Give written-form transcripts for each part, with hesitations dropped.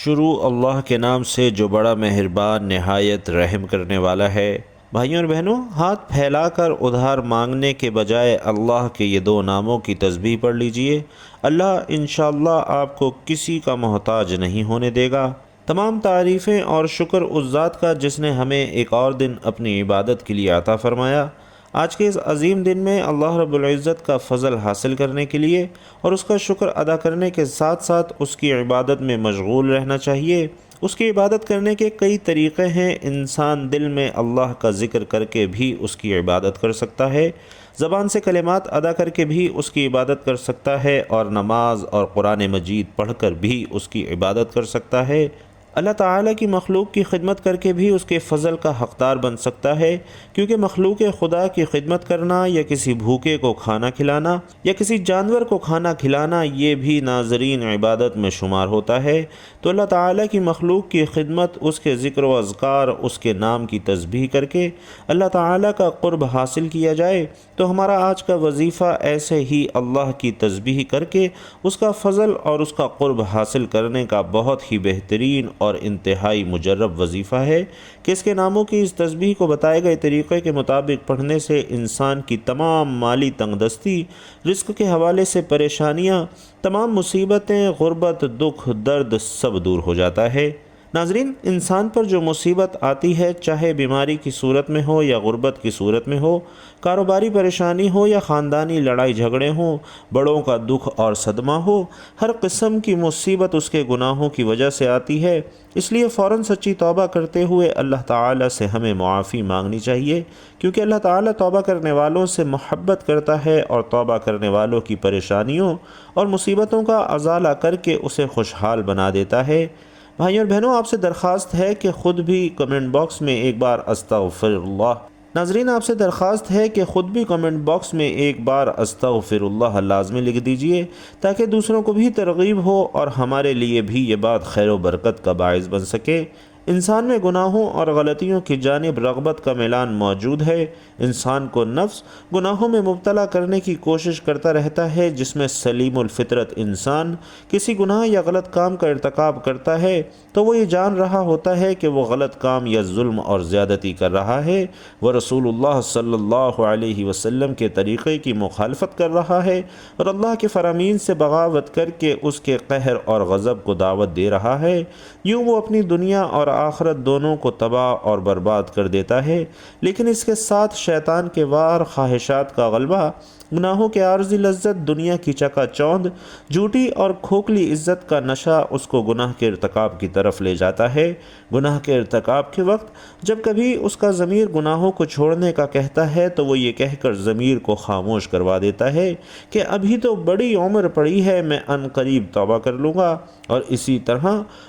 شروع اللہ کے نام سے جو بڑا مہربان نہایت رحم کرنے والا ہے۔ بھائیوں اور بہنوں، ہاتھ پھیلا کر ادھار مانگنے کے بجائے اللہ کے یہ دو ناموں کی تسبیح پڑھ لیجئے۔ اللہ انشاءاللہ آپ کو کسی کا محتاج نہیں ہونے دے گا۔ تمام تعریفیں اور شکر اس ذات کا جس نے ہمیں ایک اور دن اپنی عبادت کے لیے عطا فرمایا۔ آج کے اس عظیم دن میں اللہ رب العزت کا فضل حاصل کرنے کے لیے اور اس کا شکر ادا کرنے کے ساتھ ساتھ اس کی عبادت میں مشغول رہنا چاہیے۔ اس کی عبادت کرنے کے کئی طریقے ہیں۔ انسان دل میں اللہ کا ذکر کر کے بھی اس کی عبادت کر سکتا ہے، زبان سے کلمات ادا کر کے بھی اس کی عبادت کر سکتا ہے، اور نماز اور قرآن مجید پڑھ کر بھی اس کی عبادت کر سکتا ہے۔ اللہ تعالیٰ کی مخلوق کی خدمت کر کے بھی اس کے فضل کا حقدار بن سکتا ہے، کیونکہ مخلوق خدا کی خدمت کرنا یا کسی بھوکے کو کھانا کھلانا یا کسی جانور کو کھانا کھلانا یہ بھی ناظرین عبادت میں شمار ہوتا ہے۔ تو اللہ تعالیٰ کی مخلوق کی خدمت، اس کے ذکر و اذکار، اس کے نام کی تسبیح کر کے اللہ تعالیٰ کا قرب حاصل کیا جائے تو ہمارا آج کا وظیفہ ایسے ہی اللہ کی تسبیح کر کے اس کا فضل اور اس کا قرب حاصل کرنے کا بہت ہی بہترین اور انتہائی مجرب وظیفہ ہے کہ اس کے ناموں کی اس تسبیح کو بتائے گئے طریقے کے مطابق پڑھنے سے انسان کی تمام مالی تنگ دستی، رزق کے حوالے سے پریشانیاں، تمام مصیبتیں، غربت، دکھ، درد سب دور ہو جاتا ہے۔ ناظرین، انسان پر جو مصیبت آتی ہے، چاہے بیماری کی صورت میں ہو یا غربت کی صورت میں ہو، کاروباری پریشانی ہو یا خاندانی لڑائی جھگڑے ہوں، بڑوں کا دکھ اور صدمہ ہو، ہر قسم کی مصیبت اس کے گناہوں کی وجہ سے آتی ہے۔ اس لیے فوراً سچی توبہ کرتے ہوئے اللہ تعالیٰ سے ہمیں معافی مانگنی چاہیے، کیونکہ اللہ تعالیٰ توبہ کرنے والوں سے محبت کرتا ہے اور توبہ کرنے والوں کی پریشانیوں اور مصیبتوں کا ازالہ کر کے اسے خوشحال بنا دیتا ہے۔ بھائیوں اور بہنوں، آپ سے درخواست ہے کہ خود بھی کمنٹ باکس میں ایک بار استغفر اللہ ناظرین آپ سے درخواست ہے کہ خود بھی کمنٹ باکس میں ایک بار استغفر اللہ لازمی لکھ دیجئے، تاکہ دوسروں کو بھی ترغیب ہو اور ہمارے لیے بھی یہ بات خیر و برکت کا باعث بن سکے۔ انسان میں گناہوں اور غلطیوں کی جانب رغبت کا میلان موجود ہے۔ انسان کو نفس گناہوں میں مبتلا کرنے کی کوشش کرتا رہتا ہے، جس میں سلیم الفطرت انسان کسی گناہ یا غلط کام کا ارتکاب کرتا ہے تو وہ یہ جان رہا ہوتا ہے کہ وہ غلط کام یا ظلم اور زیادتی کر رہا ہے، وہ رسول اللہ صلی اللہ علیہ وسلم کے طریقے کی مخالفت کر رہا ہے اور اللہ کے فرامین سے بغاوت کر کے اس کے قہر اور غضب کو دعوت دے رہا ہے۔ یوں وہ اپنی دنیا اور آخرت دونوں کو تباہ اور برباد کر دیتا ہے، لیکن اس کے ساتھ شیطان کے وار، خواہشات کا غلبہ، گناہوں کے عارضی لذت، دنیا کی چکا چوند، جھوٹی اور کھوکھلی عزت کا نشہ اس کو گناہ کے ارتکاب کی طرف لے جاتا ہے۔ گناہ کے ارتکاب کے وقت جب کبھی اس کا ضمیر گناہوں کو چھوڑنے کا کہتا ہے تو وہ یہ کہہ کر ضمیر کو خاموش کروا دیتا ہے کہ ابھی تو بڑی عمر پڑی ہے، میں ان قریب توبہ کر لوں گا، اور اسی طرح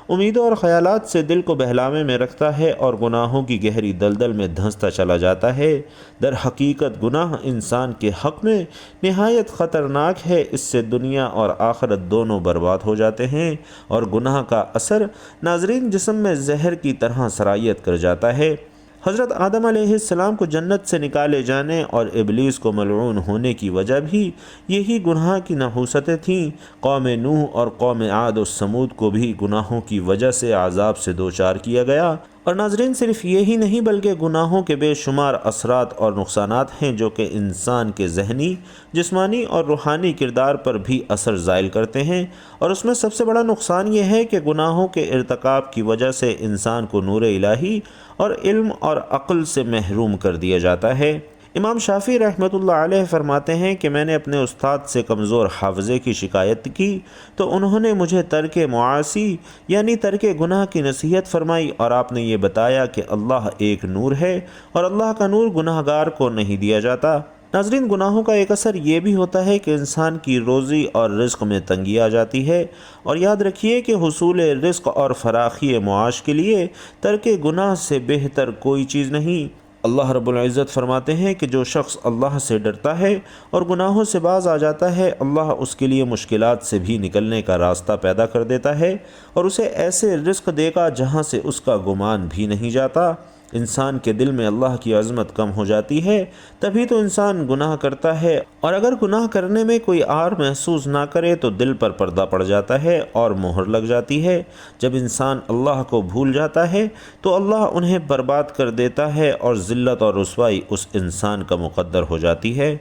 امیدوں اور خیالات سے دل کو بہلاوے میں رکھتا ہے اور گناہوں کی گہری دلدل میں دھنستا چلا جاتا ہے۔ در حقیقت گناہ انسان کے حق میں نہایت خطرناک ہے، اس سے دنیا اور آخرت دونوں برباد ہو جاتے ہیں، اور گناہ کا اثر ناظرین جسم میں زہر کی طرح سرایت کر جاتا ہے۔ حضرت آدم علیہ السلام کو جنت سے نکالے جانے اور ابلیس کو ملعون ہونے کی وجہ بھی یہی گناہ کی نحوستیں تھیں۔ قوم نوح اور قوم عاد و سمود کو بھی گناہوں کی وجہ سے عذاب سے دوچار کیا گیا۔ اور ناظرین صرف یہی نہیں بلکہ گناہوں کے بے شمار اثرات اور نقصانات ہیں جو کہ انسان کے ذہنی، جسمانی اور روحانی کردار پر بھی اثر زائل کرتے ہیں، اور اس میں سب سے بڑا نقصان یہ ہے کہ گناہوں کے ارتکاب کی وجہ سے انسان کو نور الہی اور علم اور عقل سے محروم کر دیا جاتا ہے۔ امام شافعی رحمۃ اللہ علیہ فرماتے ہیں کہ میں نے اپنے استاد سے کمزور حافظے کی شکایت کی تو انہوں نے مجھے ترک معاصی یعنی ترک گناہ کی نصیحت فرمائی، اور آپ نے یہ بتایا کہ اللہ ایک نور ہے اور اللہ کا نور گناہ گار کو نہیں دیا جاتا۔ ناظرین، گناہوں کا ایک اثر یہ بھی ہوتا ہے کہ انسان کی روزی اور رزق میں تنگی آ جاتی ہے، اور یاد رکھیے کہ حصول رزق اور فراخی معاش کے لیے ترک گناہ سے بہتر کوئی چیز نہیں۔ اللہ رب العزت فرماتے ہیں کہ جو شخص اللہ سے ڈرتا ہے اور گناہوں سے باز آ جاتا ہے، اللہ اس کے لیے مشکلات سے بھی نکلنے کا راستہ پیدا کر دیتا ہے اور اسے ایسے رزق دے گا جہاں سے اس کا گمان بھی نہیں جاتا۔ انسان کے دل میں اللہ کی عظمت کم ہو جاتی ہے تبھی تو انسان گناہ کرتا ہے، اور اگر گناہ کرنے میں کوئی آر محسوس نہ کرے تو دل پر پردہ پڑ جاتا ہے اور مہر لگ جاتی ہے۔ جب انسان اللہ کو بھول جاتا ہے تو اللہ انہیں برباد کر دیتا ہے اور ذلت اور رسوائی اس انسان کا مقدر ہو جاتی ہے۔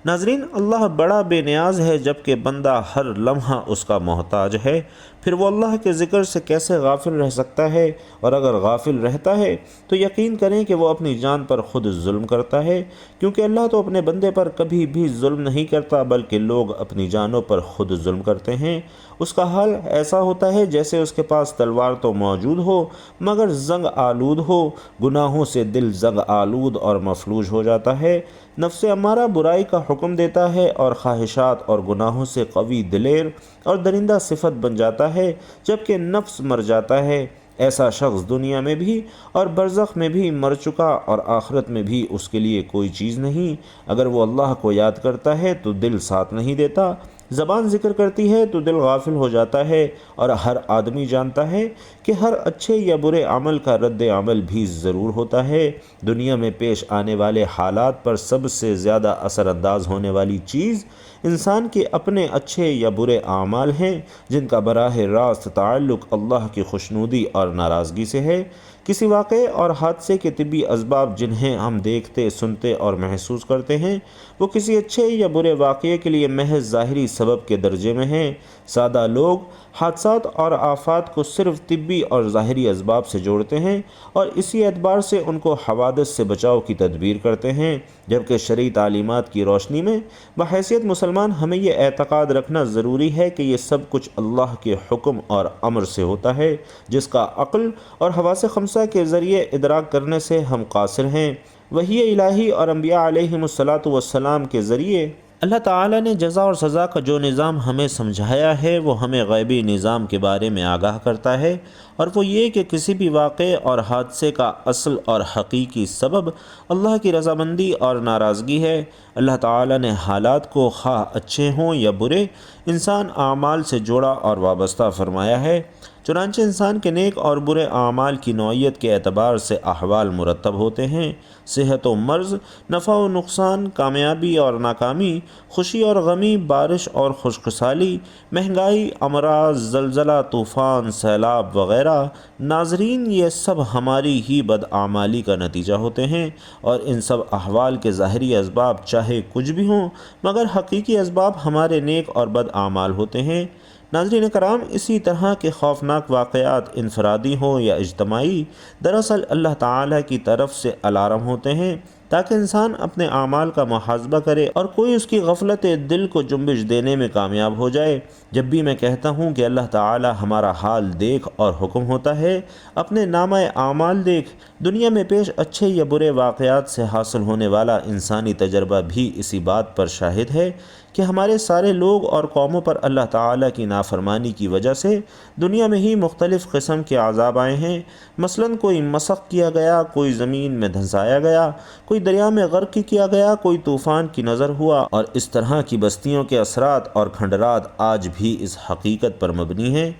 ناظرین، اللہ بڑا بے نیاز ہے جبکہ بندہ ہر لمحہ اس کا محتاج ہے، پھر وہ اللہ کے ذکر سے کیسے غافل رہ سکتا ہے؟ اور اگر غافل رہتا ہے تو یقین کریں کہ وہ اپنی جان پر خود ظلم کرتا ہے، کیونکہ اللہ تو اپنے بندے پر کبھی بھی ظلم نہیں کرتا بلکہ لوگ اپنی جانوں پر خود ظلم کرتے ہیں۔ اس کا حال ایسا ہوتا ہے جیسے اس کے پاس تلوار تو موجود ہو مگر زنگ آلود ہو، گناہوں سے دل زنگ آلود اور مفلوج ہو جاتا ہے۔ نفس امارہ برائی کا حکم دیتا ہے اور خواہشات اور گناہوں سے قوی دلیر اور درندہ صفت بن جاتا ہے جبکہ نفس مر جاتا ہے۔ ایسا شخص دنیا میں بھی اور برزخ میں بھی مر چکا اور آخرت میں بھی اس کے لیے کوئی چیز نہیں۔ اگر وہ اللہ کو یاد کرتا ہے تو دل ساتھ نہیں دیتا، زبان ذکر کرتی ہے تو دل غافل ہو جاتا ہے، اور ہر آدمی جانتا ہے کہ ہر اچھے یا برے عمل کا رد عمل بھی ضرور ہوتا ہے۔ دنیا میں پیش آنے والے حالات پر سب سے زیادہ اثر انداز ہونے والی چیز انسان کے اپنے اچھے یا برے اعمال ہیں، جن کا براہ راست تعلق اللہ کی خوشنودی اور ناراضگی سے ہے۔ کسی واقعے اور حادثے کے طبی اسباب جنہیں ہم دیکھتے، سنتے اور محسوس کرتے ہیں، وہ کسی اچھے یا برے واقعے کے لیے محض ظاہری سبب کے درجے میں ہیں۔ سادہ لوگ حادثات اور آفات کو صرف طبی اور ظاہری اسباب سے جوڑتے ہیں اور اسی اعتبار سے ان کو حوادث سے بچاؤ کی تدبیر کرتے ہیں، جبکہ شرعی تعلیمات کی روشنی میں بحیثیت مسلمان ہمیں یہ اعتقاد رکھنا ضروری ہے کہ یہ سب کچھ اللہ کے حکم اور امر سے ہوتا ہے، جس کا عقل اور حواس خمسہ کے ذریعے ادراک کرنے سے ہم قاصر ہیں۔ وحی الہی اور انبیاء علیہم السلام کے ذریعے اللہ تعالیٰ نے جزا اور سزا کا جو نظام ہمیں سمجھایا ہے وہ ہمیں غیبی نظام کے بارے میں آگاہ کرتا ہے، اور وہ یہ کہ کسی بھی واقعے اور حادثے کا اصل اور حقیقی سبب اللہ کی رضامندی اور ناراضگی ہے۔ اللہ تعالیٰ نے حالات کو خواہ اچھے ہوں یا برے انسان اعمال سے جوڑا اور وابستہ فرمایا ہے، چنانچہ انسان کے نیک اور برے اعمال کی نوعیت کے اعتبار سے احوال مرتب ہوتے ہیں۔ صحت و مرض، نفع و نقصان، کامیابی اور ناکامی، خوشی اور غمی، بارش اور خشک سالی، مہنگائی، امراض، زلزلہ، طوفان، سیلاب وغیرہ۔ ناظرین، یہ سب ہماری ہی بدعمالی کا نتیجہ ہوتے ہیں، اور ان سب احوال کے ظاہری اسباب چاہے کچھ بھی ہوں مگر حقیقی اسباب ہمارے نیک اور بد اعمال ہوتے ہیں۔ ناظرین کرام، اسی طرح کے خوفناک واقعات انفرادی ہوں یا اجتماعی دراصل اللہ تعالیٰ کی طرف سے الارم ہوتے ہیں تاکہ انسان اپنے اعمال کا محاسبہ کرے اور کوئی اس کی غفلت دل کو جنبش دینے میں کامیاب ہو جائے۔ جب بھی میں کہتا ہوں کہ اللہ تعالیٰ ہمارا حال دیکھ اور حکم ہوتا ہے، اپنے نامہ اعمال دیکھ، دنیا میں پیش اچھے یا برے واقعات سے حاصل ہونے والا انسانی تجربہ بھی اسی بات پر شاہد ہے کہ ہمارے سارے لوگ اور قوموں پر اللہ تعالیٰ کی نافرمانی کی وجہ سے دنیا میں ہی مختلف قسم کے عذاب آئے ہیں۔ مثلاً کوئی مسخ کیا گیا، کوئی زمین میں دھنسایا گیا، کوئی دریا میں غرق کیا گیا، کوئی طوفان کی نظر ہوا، اور اس طرح کی بستیوں کے اثرات اور کھنڈرات آج بھی اس حقیقت پر مبنی ہیں۔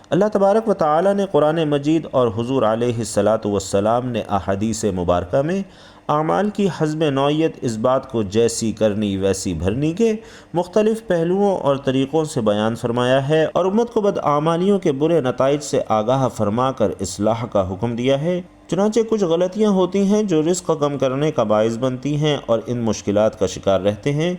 اللہ تبارک و تعالیٰ نے قرآن مجید اور حضور علیہ السلام نے احادیث مبارکہ میں اعمال کی حسب نوعیت اس بات کو جیسی کرنی ویسی بھرنی کے مختلف پہلوؤں اور طریقوں سے بیان فرمایا ہے، اور امت کو بدعمالیوں کے برے نتائج سے آگاہ فرما کر اصلاح کا حکم دیا ہے۔ چنانچہ کچھ غلطیاں ہوتی ہیں جو رزق کم کرنے کا باعث بنتی ہیں اور ان مشکلات کا شکار رہتے ہیں۔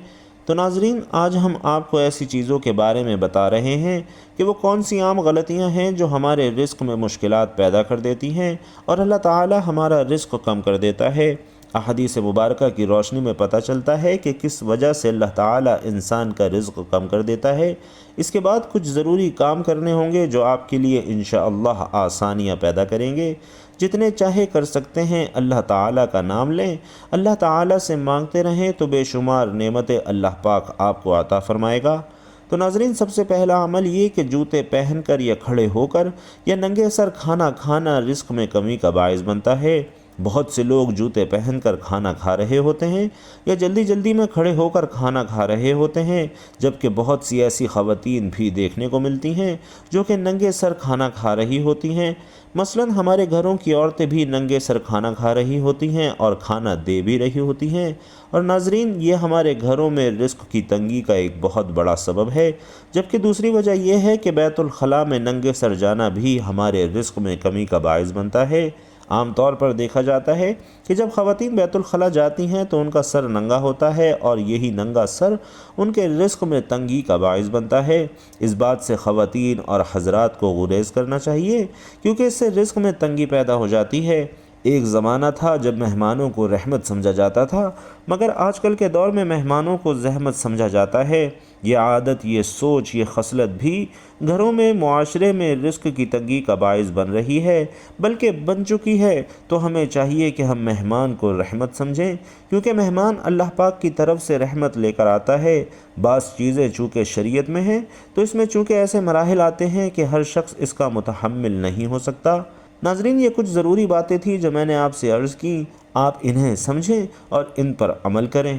تو ناظرین، آج ہم آپ کو ایسی چیزوں کے بارے میں بتا رہے ہیں کہ وہ کون سی عام غلطیاں ہیں جو ہمارے رزق میں مشکلات پیدا کر دیتی ہیں اور اللہ تعالی ہمارا رزق کم کر دیتا ہے۔ احادیث مبارکہ کی روشنی میں پتہ چلتا ہے کہ کس وجہ سے اللہ تعالی انسان کا رزق کم کر دیتا ہے۔ اس کے بعد کچھ ضروری کام کرنے ہوں گے جو آپ کے لیے انشاءاللہ آسانیاں پیدا کریں گے۔ جتنے چاہے کر سکتے ہیں، اللہ تعالیٰ کا نام لیں، اللہ تعالیٰ سے مانگتے رہیں تو بے شمار نعمتیں اللہ پاک آپ کو عطا فرمائے گا۔ تو ناظرین، سب سے پہلا عمل یہ کہ جوتے پہن کر یا کھڑے ہو کر یا ننگے سر کھانا کھانا رزق میں کمی کا باعث بنتا ہے۔ بہت سے لوگ جوتے پہن کر کھانا کھا رہے ہوتے ہیں یا جلدی جلدی میں کھڑے ہو کر کھانا کھا رہے ہوتے ہیں، جبکہ بہت سی ایسی خواتین بھی دیکھنے کو ملتی ہیں جو کہ ننگے سر کھانا کھا رہی ہوتی ہیں۔ مثلاً ہمارے گھروں کی عورتیں بھی ننگے سر کھانا کھا رہی ہوتی ہیں اور کھانا دے بھی رہی ہوتی ہیں۔ اور ناظرین، یہ ہمارے گھروں میں رزق کی تنگی کا ایک بہت بڑا سبب ہے، جبکہ دوسری وجہ یہ ہے کہ بیت الخلاء میں ننگے سر جانا بھی ہمارے رزق میں کمی کا باعث بنتا ہے۔ عام طور پر دیکھا جاتا ہے کہ جب خواتین بیت الخلاء جاتی ہیں تو ان کا سر ننگا ہوتا ہے، اور یہی ننگا سر ان کے رزق میں تنگی کا باعث بنتا ہے۔ اس بات سے خواتین اور حضرات کو گریز کرنا چاہیے، کیونکہ اس سے رزق میں تنگی پیدا ہو جاتی ہے۔ ایک زمانہ تھا جب مہمانوں کو رحمت سمجھا جاتا تھا، مگر آج کل کے دور میں مہمانوں کو زحمت سمجھا جاتا ہے۔ یہ عادت، یہ سوچ، یہ خصلت بھی گھروں میں، معاشرے میں رزق کی تنگی کا باعث بن رہی ہے، بلکہ بن چکی ہے۔ تو ہمیں چاہیے کہ ہم مہمان کو رحمت سمجھیں، کیونکہ مہمان اللہ پاک کی طرف سے رحمت لے کر آتا ہے۔ بعض چیزیں چونکہ شریعت میں ہیں تو اس میں چونکہ ایسے مراحل آتے ہیں کہ ہر شخص اس کا متحمل نہیں ہو سکتا۔ ناظرین، یہ کچھ ضروری باتیں تھیں جو میں نے آپ سے عرض کی، آپ انہیں سمجھیں اور ان پر عمل کریں۔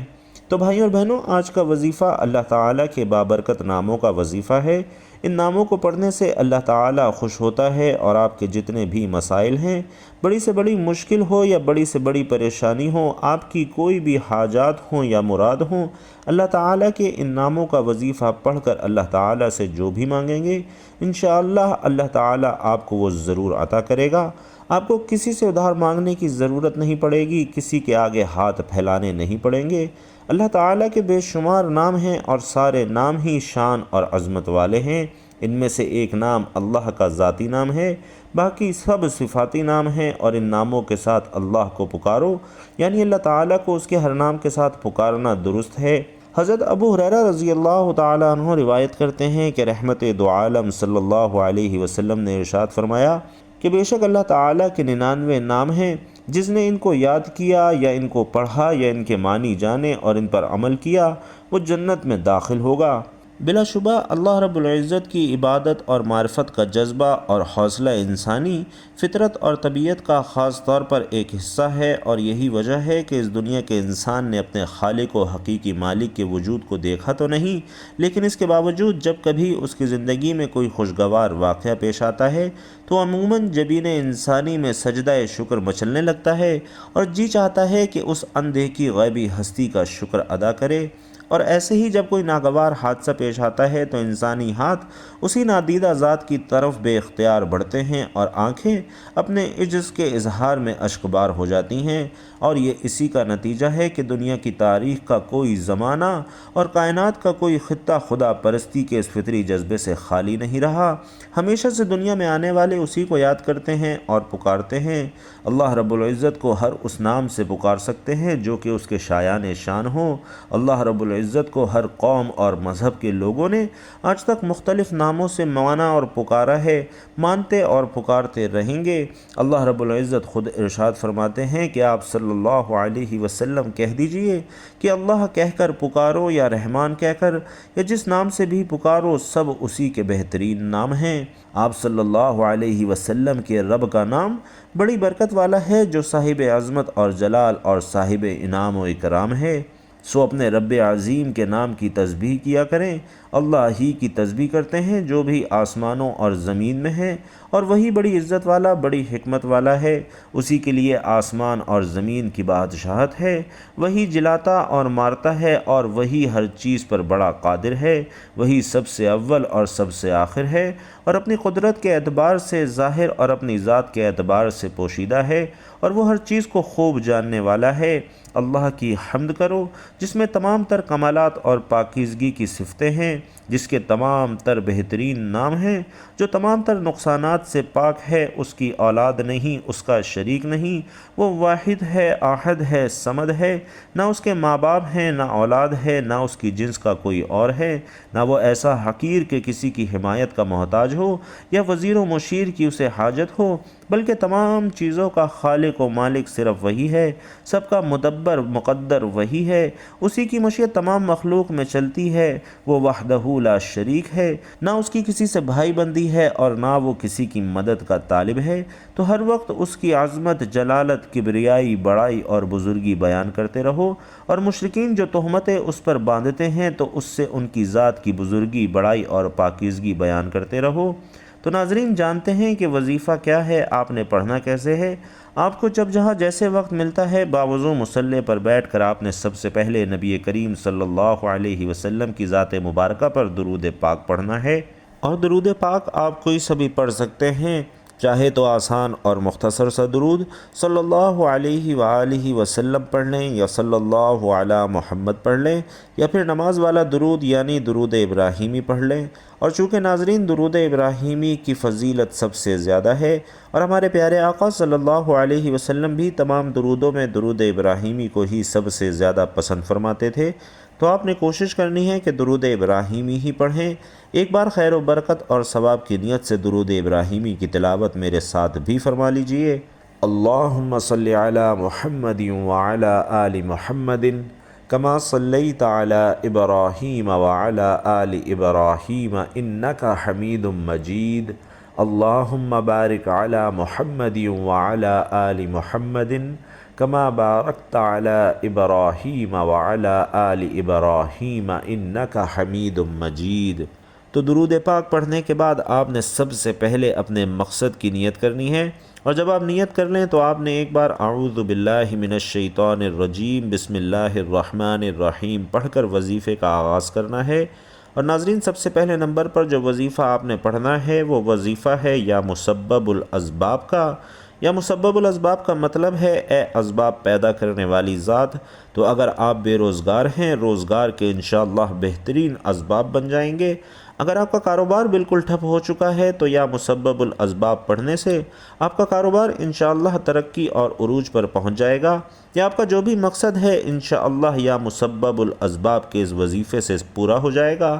تو بھائیوں اور بہنوں، آج کا وظیفہ اللہ تعالیٰ کے بابرکت ناموں کا وظیفہ ہے۔ ان ناموں کو پڑھنے سے اللہ تعالیٰ خوش ہوتا ہے، اور آپ کے جتنے بھی مسائل ہیں، بڑی سے بڑی مشکل ہو یا بڑی سے بڑی پریشانی ہو، آپ کی کوئی بھی حاجات ہوں یا مراد ہوں، اللہ تعالیٰ کے ان ناموں کا وظیفہ پڑھ کر اللہ تعالیٰ سے جو بھی مانگیں گے، انشاءاللہ اللہ تعالیٰ آپ کو وہ ضرور عطا کرے گا۔ آپ کو کسی سے ادھار مانگنے کی ضرورت نہیں پڑے گی، کسی کے آگے ہاتھ پھیلانے نہیں پڑیں گے۔ اللہ تعالیٰ کے بے شمار نام ہیں، اور سارے نام ہی شان اور عظمت والے ہیں۔ ان میں سے ایک نام اللہ کا ذاتی نام ہے، باقی سب صفاتی نام ہیں، اور ان ناموں کے ساتھ اللہ کو پکارو، یعنی اللہ تعالیٰ کو اس کے ہر نام کے ساتھ پکارنا درست ہے۔ حضرت ابو ہریرہ رضی اللہ تعالیٰ عنہ روایت کرتے ہیں کہ رحمت دو عالم صلی اللہ علیہ وسلم نے ارشاد فرمایا کہ بے شک اللہ تعالیٰ کے 99 نام ہیں، جس نے ان کو یاد کیا یا ان کو پڑھا یا ان کے معنی جانے اور ان پر عمل کیا، وہ جنت میں داخل ہوگا۔ بلا شبہ اللہ رب العزت کی عبادت اور معرفت کا جذبہ اور حوصلہ انسانی فطرت اور طبیعت کا خاص طور پر ایک حصہ ہے، اور یہی وجہ ہے کہ اس دنیا کے انسان نے اپنے خالق و حقیقی مالک کے وجود کو دیکھا تو نہیں، لیکن اس کے باوجود جب کبھی اس کی زندگی میں کوئی خوشگوار واقعہ پیش آتا ہے تو عموماً جبین انسانی میں سجدہ شکر مچلنے لگتا ہے، اور جی چاہتا ہے کہ اس اندیکھی غیبی ہستی کا شکر ادا کرے۔ اور ایسے ہی جب کوئی ناگوار حادثہ پیش آتا ہے تو انسانی ہاتھ اسی نادیدہ ذات کی طرف بے اختیار بڑھتے ہیں، اور آنکھیں اپنے عجز کے اظہار میں اشکبار ہو جاتی ہیں، اور یہ اسی کا نتیجہ ہے کہ دنیا کی تاریخ کا کوئی زمانہ اور کائنات کا کوئی خطہ خدا پرستی کے اس فطری جذبے سے خالی نہیں رہا۔ ہمیشہ سے دنیا میں آنے والے اسی کو یاد کرتے ہیں اور پکارتے ہیں۔ اللہ رب العزت کو ہر اس نام سے پکار سکتے ہیں جو کہ اس کے شایان شان ہوں۔ اللہ رب العزت کو ہر قوم اور مذہب کے لوگوں نے آج تک مختلف ناموں سے مانا اور پکارا ہے، مانتے اور پکارتے رہیں گے۔ اللہ رب العزت خود ارشاد فرماتے ہیں کہ آپ صلی اللہ علیہ وسلم کہہ دیجئے کہ اللہ کہہ کر پکارو یا رحمان کہہ کر یا جس نام سے بھی پکارو، سب اسی کے بہترین نام ہیں۔ آپ صلی اللہ علیہ وسلم کے رب کا نام بڑی برکت والا ہے، جو صاحب عظمت اور جلال اور صاحب انعام و اکرام ہے۔ سو اپنے رب عظیم کے نام کی تسبیح کیا کریں۔ اللہ ہی کی تسبیح کرتے ہیں جو بھی آسمانوں اور زمین میں ہے، اور وہی بڑی عزت والا، بڑی حکمت والا ہے۔ اسی کے لیے آسمان اور زمین کی بادشاہت ہے، وہی جلاتا اور مارتا ہے، اور وہی ہر چیز پر بڑا قادر ہے۔ وہی سب سے اول اور سب سے آخر ہے، اور اپنی قدرت کے اعتبار سے ظاہر اور اپنی ذات کے اعتبار سے پوشیدہ ہے، اور وہ ہر چیز کو خوب جاننے والا ہے۔ اللہ کی حمد کرو جس میں تمام تر کمالات اور پاکیزگی کی صفتیں ہیں، جس کے تمام تر بہترین نام ہیں، جو تمام تر نقصانات سے پاک ہے۔ اس کی اولاد نہیں، اس کا شریک نہیں، وہ واحد ہے، احد ہے، صمد ہے۔ نہ اس کے ماں باپ ہیں، نہ اولاد ہے، نہ اس کی جنس کا کوئی اور ہے، نہ وہ ایسا حقیر کہ کسی کی حمایت کا محتاج ہو یا وزیر و مشیر کی اسے حاجت ہو، بلکہ تمام چیزوں کا خالق و مالک صرف وہی ہے، سب کا مدبر مقدر وہی ہے، اسی کی مشیت تمام مخلوق میں چلتی ہے۔ وہ وحدہ وحدہ لا شریک ہے، نہ اس کی کسی سے بھائی بندی ہے اور نہ وہ کسی کی مدد کا طالب ہے، تو ہر وقت اس کی عظمت، جلالت، کبریائی، بڑائی اور بزرگی بیان کرتے رہو، اور مشرکین جو تہمتیں اس پر باندھتے ہیں تو اس سے ان کی ذات کی بزرگی، بڑائی اور پاکیزگی بیان کرتے رہو۔ تو ناظرین جانتے ہیں کہ وظیفہ کیا ہے، آپ نے پڑھنا کیسے ہے۔ آپ کو جب جہاں جیسے وقت ملتا ہے باوضو مصلی پر بیٹھ کر آپ نے سب سے پہلے نبی کریم صلی اللہ علیہ وسلم کی ذات مبارکہ پر درود پاک پڑھنا ہے، اور درود پاک آپ کوئی سا بھی پڑھ سکتے ہیں، چاہے تو آسان اور مختصر سا درود صلی اللہ علیہ وآلہ وسلم پڑھ لیں، یا صلی اللہ علی محمد پڑھ لیں، یا پھر نماز والا درود یعنی درود ابراہیمی پڑھ لیں۔ اور چونکہ ناظرین درود ابراہیمی کی فضیلت سب سے زیادہ ہے، اور ہمارے پیارے آقا صلی اللہ علیہ وسلم بھی تمام درودوں میں درود ابراہیمی کو ہی سب سے زیادہ پسند فرماتے تھے، تو آپ نے کوشش کرنی ہے کہ درود ابراہیمی ہی پڑھیں۔ ایک بار خیر و برکت اور ثواب کی نیت سے درود ابراہیمی کی تلاوت میرے ساتھ بھی فرما لیجئے۔ اللہم صلی علی محمد وعلی آل محمد کما صلیت علی ابراہیم وعلی آل ابراہیم انک حمید مجید۔ اللہم بارک علی محمد وعلی آل محمد کما بارکت علی ابراہیم وعلی آل ابراہیم انک حمید مجید۔ تو درود پاک پڑھنے کے بعد آپ نے سب سے پہلے اپنے مقصد کی نیت کرنی ہے، اور جب آپ نیت کر لیں تو آپ نے ایک بار اعوذ باللہ من الشیطان الرجیم بسم اللہ الرحمن الرحیم پڑھ کر وظیفے کا آغاز کرنا ہے۔ اور ناظرین سب سے پہلے نمبر پر جو وظیفہ آپ نے پڑھنا ہے وہ وظیفہ ہے یا مسبب الاسباب کا۔ یا مسبب الاسباب کا مطلب ہے اے اسباب پیدا کرنے والی ذات، تو اگر آپ بے روزگار ہیں، روزگار کے انشاءاللہ بہترین اسباب بن جائیں گے۔ اگر آپ کا کاروبار بالکل ٹھپ ہو چکا ہے تو یا مسبب الاسباب پڑھنے سے آپ کا کاروبار انشاءاللہ ترقی اور عروج پر پہنچ جائے گا، یا آپ کا جو بھی مقصد ہے انشاءاللہ یا مسبب الاسباب کے اس وظیفے سے پورا ہو جائے گا۔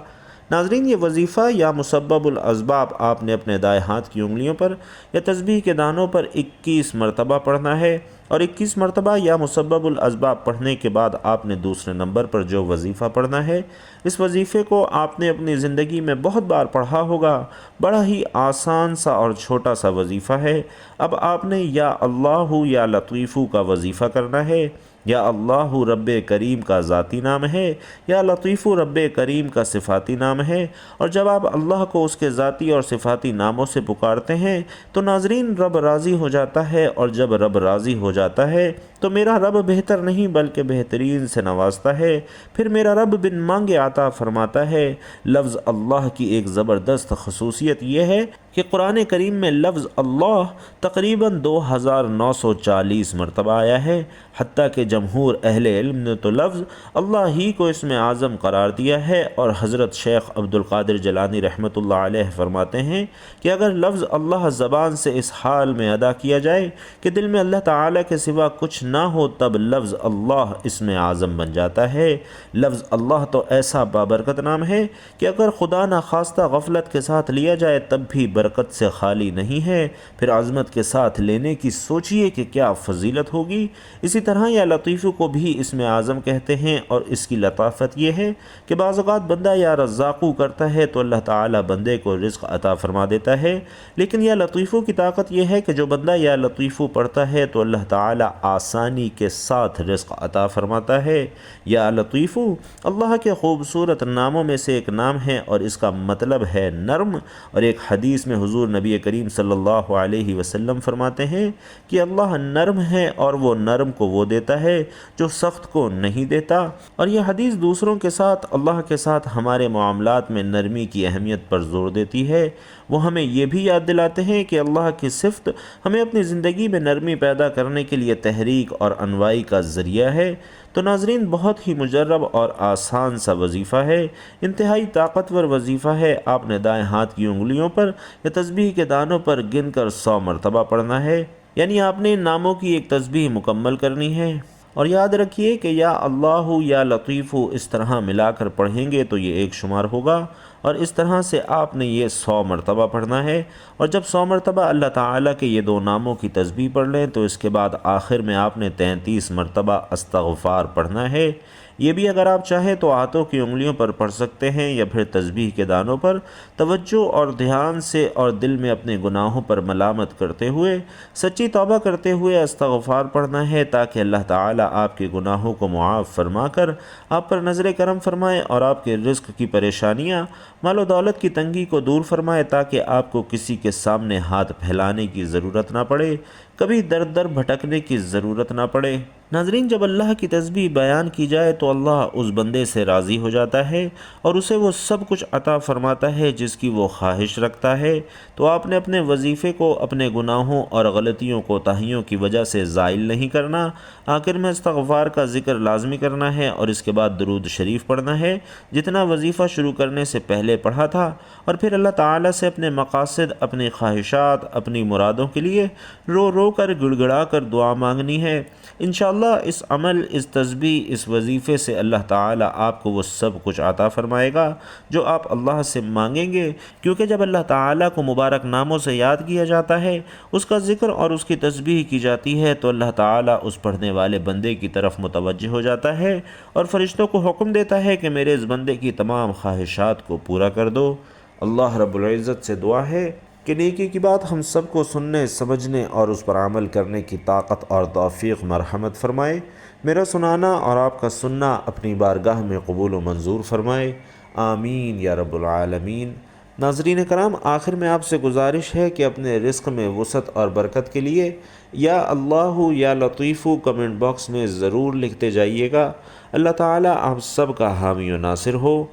ناظرین یہ وظیفہ یا مسبب الاسباب آپ نے اپنے دائیں ہاتھ کی انگلیوں پر یا تسبیح کے دانوں پر 21 مرتبہ پڑھنا ہے، اور 21 مرتبہ یا مسبب الاسباب پڑھنے کے بعد آپ نے دوسرے نمبر پر جو وظیفہ پڑھنا ہے، اس وظیفے کو آپ نے اپنی زندگی میں بہت بار پڑھا ہوگا، بڑا ہی آسان سا اور چھوٹا سا وظیفہ ہے۔ اب آپ نے یا اللہ یا لطیفو کا وظیفہ کرنا ہے۔ یا اللہ رب کریم کا ذاتی نام ہے، یا لطیف رب کریم کا صفاتی نام ہے، اور جب آپ اللہ کو اس کے ذاتی اور صفاتی ناموں سے پکارتے ہیں تو ناظرین رب راضی ہو جاتا ہے، اور جب رب راضی ہو جاتا ہے تو میرا رب بہتر نہیں بلکہ بہترین سے نوازتا ہے، پھر میرا رب بن مانگے عطا فرماتا ہے۔ لفظ اللہ کی ایک زبردست خصوصیت یہ ہے کہ قرآن کریم میں لفظ اللہ تقریباً 2940 مرتبہ آیا ہے، حتیٰ کہ جمہور اہل علم نے تو لفظ اللہ ہی کو اسم اعظم قرار دیا ہے، اور حضرت شیخ عبد القادر جیلانی رحمۃ اللہ علیہ فرماتے ہیں کہ اگر لفظ اللہ زبان سے اس حال میں ادا کیا جائے کہ دل میں اللہ تعالیٰ کے سوا کچھ نہ ہو تب لفظ اللہ اسم اعظم بن جاتا ہے۔ لفظ اللہ تو ایسا بابرکت نام ہے کہ اگر خدا نخواستہ غفلت کے ساتھ لیا جائے تب بھی برکت سے خالی نہیں ہے، پھر عظمت کے ساتھ لینے کی سوچئے کہ کیا فضیلت ہوگی۔ اسی طرح یا لطیف کو بھی اسم اعظم کہتے ہیں، اور اس کی لطافت یہ ہے کہ بعض اوقات بندہ یا رزاقو کرتا ہے تو اللہ تعالیٰ بندے کو رزق عطا فرما دیتا ہے، لیکن یا لطیفو کی طاقت یہ ہے کہ جو بندہ یا لطیفو پڑھتا ہے تو اللہ تعالیٰ آسانی کے ساتھ رزق عطا فرماتا ہے۔ یا لطیفو اللہ کے خوبصورت ناموں میں سے ایک نام ہے، اور اس کا مطلب ہے نرم، اور ایک حدیث میں حضور نبی کریم صلی اللہ علیہ وسلم فرماتے ہیں کہ اللہ نرم ہے، اور وہ نرم کو وہ دیتا ہے جو سخت کو نہیں دیتا۔ اور یہ حدیث دوسروں کے ساتھ اللہ کے ساتھ ہمارے معاملات میں نرمی کی اہمیت پر زور دیتی ہے۔ وہ ہمیں یہ بھی یاد دلاتے ہیں کہ اللہ کی صفت ہمیں اپنی زندگی میں نرمی پیدا کرنے کے لیے تحریک اور انوائی کا ذریعہ ہے۔ تو ناظرین بہت ہی مجرب اور آسان سا وظیفہ ہے، انتہائی طاقتور وظیفہ ہے۔ آپ نے دائیں ہاتھ کی انگلیوں پر یا تسبیح کے دانوں پر گن کر 100 مرتبہ پڑھنا ہے، یعنی آپ نے ان ناموں کی ایک تسبیح مکمل کرنی ہے۔ اور یاد رکھیے کہ یا اللہ یا لطیف اس طرح ملا کر پڑھیں گے تو یہ ایک شمار ہوگا، اور اس طرح سے آپ نے یہ 100 مرتبہ پڑھنا ہے۔ اور جب 100 مرتبہ اللہ تعالیٰ کے یہ 2 ناموں کی تسبیح پڑھ لیں تو اس کے بعد آخر میں آپ نے 33 مرتبہ استغفار پڑھنا ہے، یہ بھی اگر آپ چاہیں تو ہاتھوں کی انگلیوں پر پڑھ سکتے ہیں یا پھر تسبیح کے دانوں پر توجہ اور دھیان سے اور دل میں اپنے گناہوں پر ملامت کرتے ہوئے سچی توبہ کرتے ہوئے استغفار پڑھنا ہے، تاکہ اللہ تعالیٰ آپ کے گناہوں کو معاف فرما کر آپ پر نظر کرم فرمائے اور آپ کے رزق کی پریشانیاں، مال و دولت کی تنگی کو دور فرمائے، تاکہ آپ کو کسی کے سامنے ہاتھ پھیلانے کی ضرورت نہ پڑے، کبھی در در بھٹکنے کی ضرورت نہ پڑے۔ ناظرین، جب اللہ کی تسبیح بیان کی جائے تو اللہ اس بندے سے راضی ہو جاتا ہے اور اسے وہ سب کچھ عطا فرماتا ہے جس کی وہ خواہش رکھتا ہے۔ تو آپ نے اپنے وظیفے کو اپنے گناہوں اور غلطیوں کوتاہیوں کی وجہ سے زائل نہیں کرنا، آخر میں استغفار کا ذکر لازمی کرنا ہے اور اس کے بعد درود شریف پڑھنا ہے جتنا وظیفہ شروع کرنے سے پہلے پڑھا تھا، اور پھر اللہ تعالیٰ سے اپنے مقاصد، اپنی خواہشات، اپنی مرادوں کے لیے رو رو کر گڑ گڑا کر دعا مانگنی ہے۔ انشاءاللہ اس عمل، اس تسبیح، اس وظیفے سے اللہ تعالیٰ آپ کو وہ سب کچھ عطا فرمائے گا جو آپ اللہ سے مانگیں گے، کیونکہ جب اللہ تعالیٰ کو مبارک ناموں سے یاد کیا جاتا ہے، اس کا ذکر اور اس کی تسبیح کی جاتی ہے، تو اللہ تعالیٰ اس پڑھنے والے بندے کی طرف متوجہ ہو جاتا ہے اور فرشتوں کو حکم دیتا ہے کہ میرے اس بندے کی تمام خواہشات کو پورا کر دو۔ اللہ رب العزت سے دعا ہے کہ نیکی کی بات ہم سب کو سننے، سمجھنے اور اس پر عمل کرنے کی طاقت اور توفیق مرحمت فرمائے۔ میرا سنانا اور آپ کا سننا اپنی بارگاہ میں قبول و منظور فرمائے، آمین یا رب العالمین۔ ناظرین کرام، آخر میں آپ سے گزارش ہے کہ اپنے رزق میں وسعت اور برکت کے لیے یا اللہ یا لطیف کمنٹ باکس میں ضرور لکھتے جائیے گا۔ اللہ تعالیٰ آپ سب کا حامی و ناصر ہو،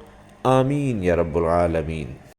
آمین یا رب العالمین۔